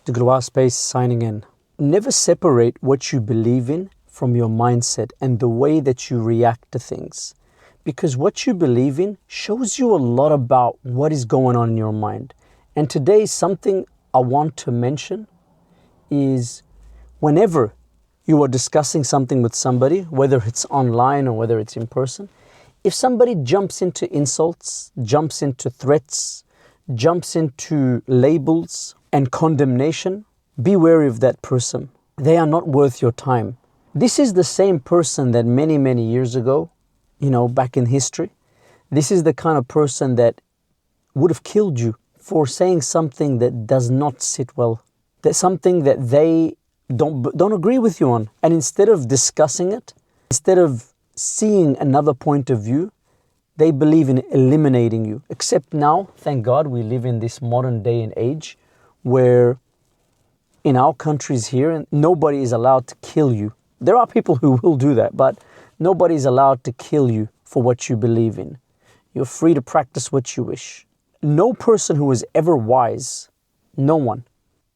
Degloirespace signing in. Never separate what you believe in from your mindset and the way that you react to things. Because what you believe in shows you a lot about what is going on in your mind. And today, something I want to mention is whenever you are discussing something with somebody, whether it's online or whether it's in person, if somebody jumps into insults, jumps into threats, jumps into labels and condemnation, be wary of that person. They are not worth your time. This is the same person that many, many years ago, back in history, this is the kind of person that would have killed you for saying something that does not sit well. That's something that they don't agree with you on. And instead of discussing it, instead of seeing another point of view, they believe in eliminating you. Except now, thank God, we live in this modern day and age where in our countries here, nobody is allowed to kill you. There are people who will do that, but nobody is allowed to kill you for what you believe in. You're free to practice what you wish. No person who was ever wise, no one,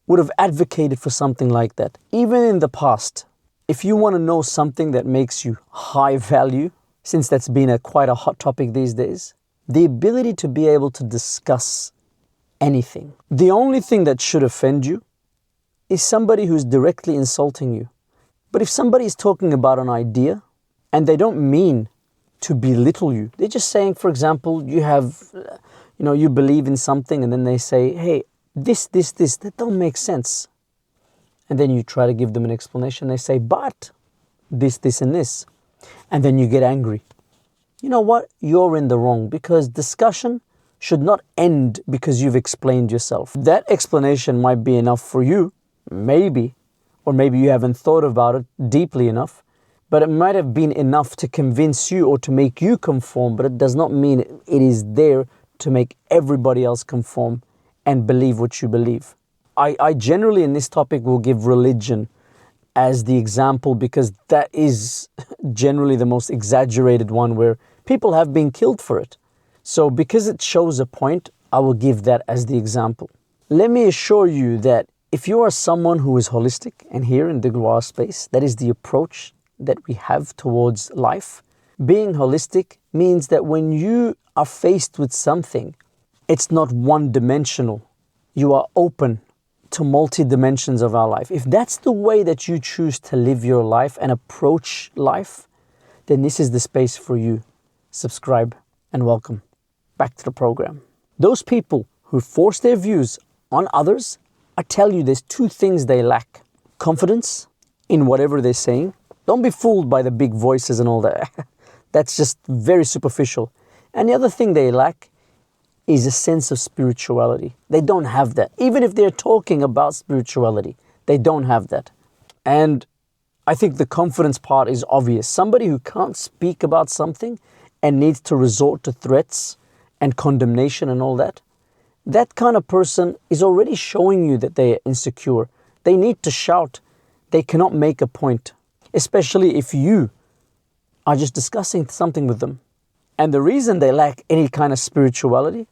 would have advocated for something like that. Even in the past, if you want to know something that makes you high value, since that's been quite a hot topic these days, the ability to be able to discuss anything. The only thing that should offend you is somebody who's directly insulting you. But if somebody is talking about an idea and they don't mean to belittle you, they're just saying, for example, you believe in something and then they say, hey, this, that don't make sense. And then you try to give them an explanation. They say, but this, and this. And then you get angry. You know what? You're in the wrong, because discussion should not end because you've explained yourself. That explanation might be enough for you, maybe, or maybe you haven't thought about it deeply enough, but it might have been enough to convince you or to make you conform, but it does not mean it is there to make everybody else conform and believe what you believe. I generally in this topic will give religion as the example, because that is generally the most exaggerated one where people have been killed for it. So because it shows a point, I will give that as the example. Let me assure you that if you are someone who is holistic, and here in Degloirespace, that is the approach that we have towards life. Being holistic means that when you are faced with something, it's not one-dimensional. You are open to multi-dimensions of our life. If that's the way that you choose to live your life and approach life, then this is the space for you. Subscribe and welcome back to the program. Those people who force their views on others, I tell you, there's two things they lack. Confidence in whatever they're saying. Don't be fooled by the big voices and all that. That's just very superficial. And the other thing they lack is a sense of spirituality. They don't have that. Even if they're talking about spirituality, they don't have that. And I think the confidence part is obvious. Somebody who can't speak about something and needs to resort to threats and condemnation and all that, that kind of person is already showing you that they are insecure. They need to shout. They cannot make a point, especially if you are just discussing something with them. And the reason they lack any kind of spirituality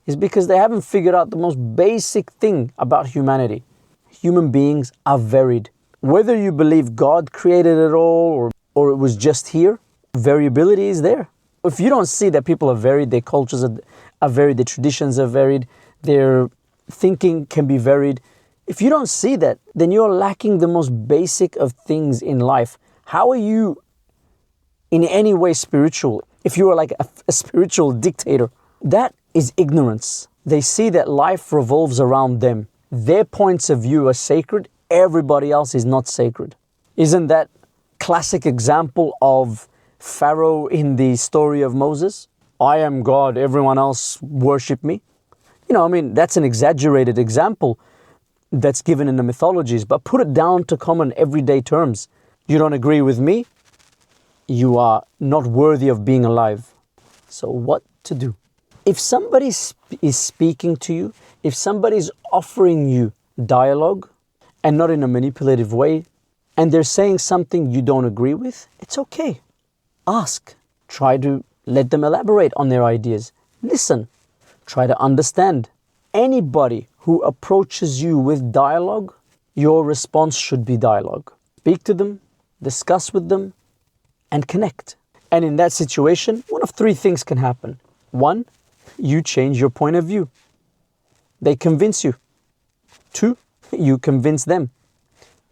is because they haven't figured out the most basic thing about humanity. Human beings are varied. Whether you believe God created it all or it was just here, variability is there. If you don't see that people are varied, their cultures are varied, their traditions are varied, their thinking can be varied. If you don't see that, then you're lacking the most basic of things in life. How are you in any way spiritual if you are like a spiritual dictator? That is ignorance. They see that life revolves around them. Their points of view are sacred. Everybody else is not sacred. Isn't that classic example of Pharaoh in the story of Moses? I am God, everyone else worship me. That's an exaggerated example that's given in the mythologies, but put it down to common everyday terms. You don't agree with me? You are not worthy of being alive. So what to do? If somebody is speaking to you, if somebody is offering you dialogue, and not in a manipulative way, and they're saying something you don't agree with, it's okay. Ask. Try to let them elaborate on their ideas. Listen. Try to understand. Anybody who approaches you with dialogue, your response should be dialogue. Speak to them, discuss with them, and connect. And in that situation, one of three things can happen. One, you change your point of view. They convince you. Two, you convince them.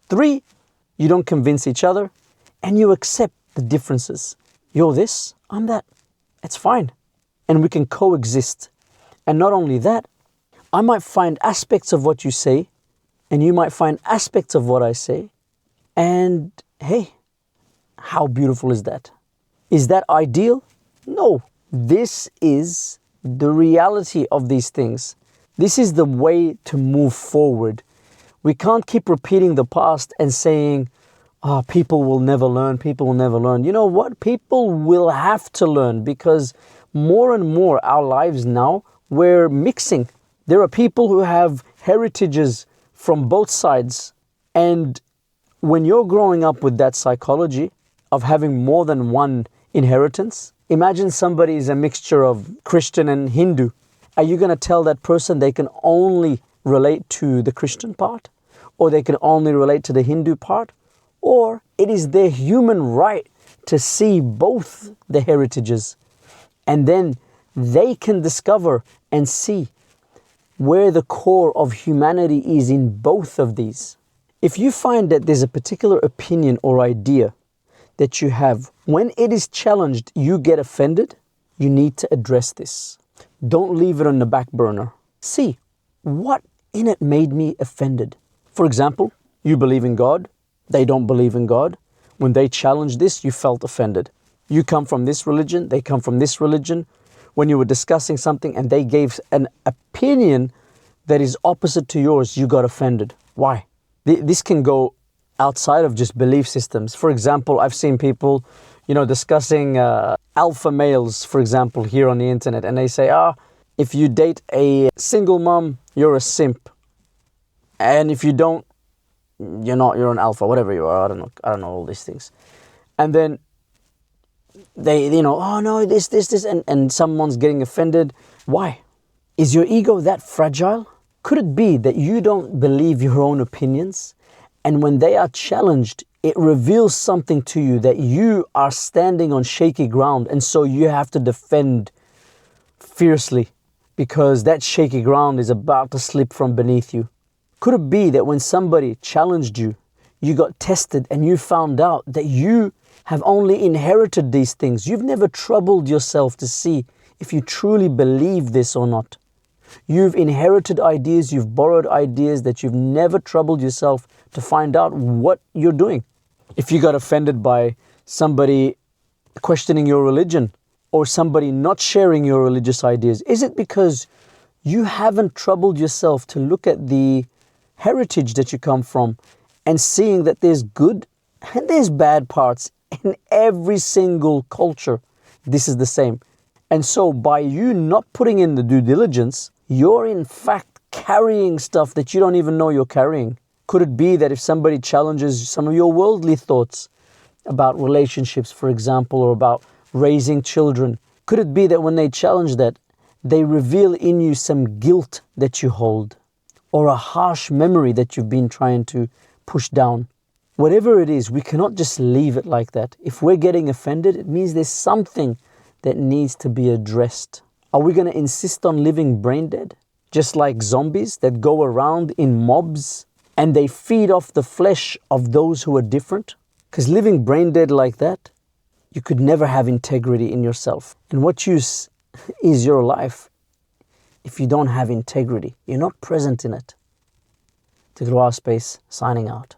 Three, you don't convince each other and you accept the differences. You're this, I'm that. It's fine. And we can coexist. And not only that, I might find aspects of what you say and you might find aspects of what I say. And hey, how beautiful is that? Is that ideal? No. This is the reality of these things. This is the way to move forward. We can't keep repeating the past and saying, people will never learn, people will never learn. You know what? People will have to learn because more and more our lives now, we're mixing. There are people who have heritages from both sides. And when you're growing up with that psychology of having more than one inheritance, imagine somebody is a mixture of Christian and Hindu. Are you going to tell that person they can only relate to the Christian part? Or they can only relate to the Hindu part? Or it is their human right to see both the heritages. And then they can discover and see where the core of humanity is in both of these. If you find that there's a particular opinion or idea that you have, when it is challenged, you get offended, you need to address this. Don't leave it on the back burner. See, what in it made me offended? For example, you believe in God, they don't believe in God. When they challenged this, you felt offended. You come from this religion, they come from this religion. When you were discussing something and they gave an opinion that is opposite to yours, you got offended. Why? This can go outside of just belief systems. For example, I've seen people, discussing alpha males, for example, here on the internet. And they say, if you date a single mom, you're a simp. And if you don't, you're an alpha, whatever you are. I don't know all these things. And then they, oh no, this, and someone's getting offended. Why? Is your ego that fragile? Could it be that you don't believe your own opinions? And when they are challenged, it reveals something to you that you are standing on shaky ground. And so you have to defend fiercely because that shaky ground is about to slip from beneath you. Could it be that when somebody challenged you, you got tested and you found out that you have only inherited these things? You've never troubled yourself to see if you truly believe this or not. You've inherited ideas, you've borrowed ideas that you've never troubled yourself to find out what you're doing. If you got offended by somebody questioning your religion or somebody not sharing your religious ideas, is it because you haven't troubled yourself to look at the heritage that you come from and seeing that there's good and there's bad parts in every single culture? This is the same. And so by you not putting in the due diligence, you're in fact carrying stuff that you don't even know you're carrying. Could it be that if somebody challenges some of your worldly thoughts about relationships, for example, or about raising children, could it be that when they challenge that, they reveal in you some guilt that you hold or a harsh memory that you've been trying to push down? Whatever it is, we cannot just leave it like that. If we're getting offended, it means there's something that needs to be addressed. Are we going to insist on living brain dead? Just like zombies that go around in mobs and they feed off the flesh of those who are different? Because living brain dead like that, you could never have integrity in yourself. And what use is your life if you don't have integrity? You're not present in it. Degloirespace signing out.